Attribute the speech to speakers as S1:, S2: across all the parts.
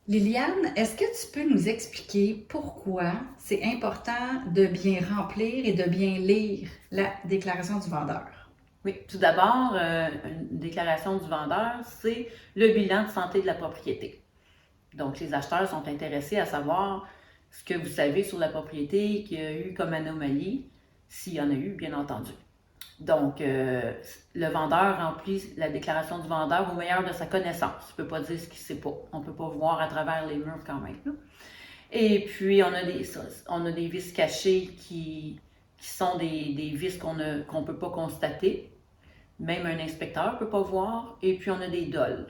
S1: Liliane, est-ce que tu peux nous expliquer pourquoi c'est important de bien remplir et de bien lire la déclaration du vendeur?
S2: Oui, tout d'abord, une déclaration du vendeur, c'est le bilan de santé de la propriété. Donc, les acheteurs sont intéressés à savoir ce que vous savez sur la propriété, qu'il y a eu comme anomalie, s'il y en a eu, bien entendu. Donc, le vendeur remplit la déclaration du vendeur au meilleur de sa connaissance. Il ne peut pas dire ce qu'il ne sait pas. On ne peut pas voir à travers les murs quand même. Là. Et puis, on a des vices cachés qui sont des vices qu'on ne peut pas constater. Même un inspecteur ne peut pas voir. Et puis, on a des DOL.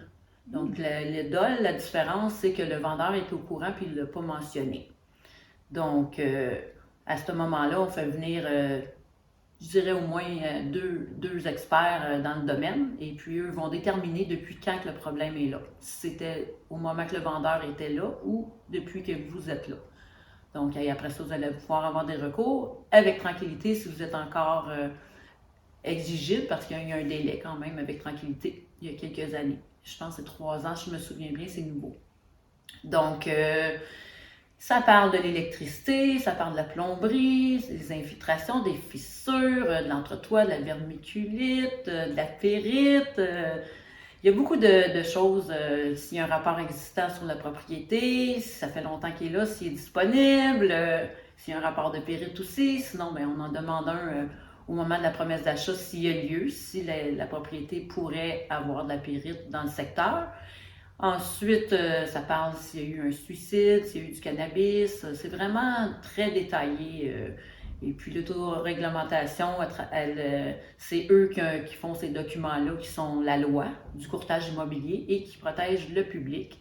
S2: Donc, le DOL, la différence, c'est que le vendeur est au courant puis il ne l'a pas mentionné. Donc, à ce moment-là, on fait venir, je dirais au moins deux experts dans le domaine. Et puis, eux vont déterminer depuis quand que le problème est là. Si c'était au moment que le vendeur était là ou depuis que vous êtes là. Donc, après ça, vous allez pouvoir avoir des recours avec tranquillité si vous êtes encore exigible, parce qu'il y a eu un délai quand même avec tranquillité il y a quelques années. Je pense que c'est 3 ans, je me souviens bien, c'est nouveau. Donc, ça parle de l'électricité, ça parle de la plomberie, des infiltrations, des fissures, de l'entretoit, de la vermiculite, de la périte. Il y a beaucoup de choses. S'il y a un rapport existant sur la propriété, si ça fait longtemps qu'il est là, s'il est disponible, s'il y a un rapport de périte aussi. Sinon, ben, on en demande un au moment de la promesse d'achat s'il y a lieu, si la propriété pourrait avoir de la périte dans le secteur. Ensuite, ça parle s'il y a eu un suicide, s'il y a eu du cannabis. C'est vraiment très détaillé. Et puis l'autoréglementation, c'est eux qui font ces documents-là, qui sont la loi du courtage immobilier et qui protègent le public.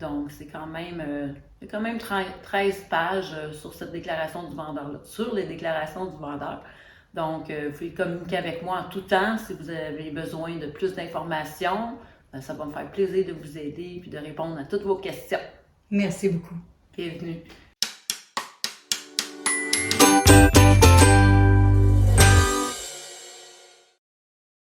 S2: Donc, c'est quand même, il y a quand même 13 pages sur cette déclaration du vendeur-là, sur les déclarations du vendeur. Donc, vous pouvez communiquer avec moi en tout temps si vous avez besoin de plus d'informations. Ça va me faire plaisir de vous aider et de répondre à toutes vos questions.
S1: Merci beaucoup.
S2: Bienvenue.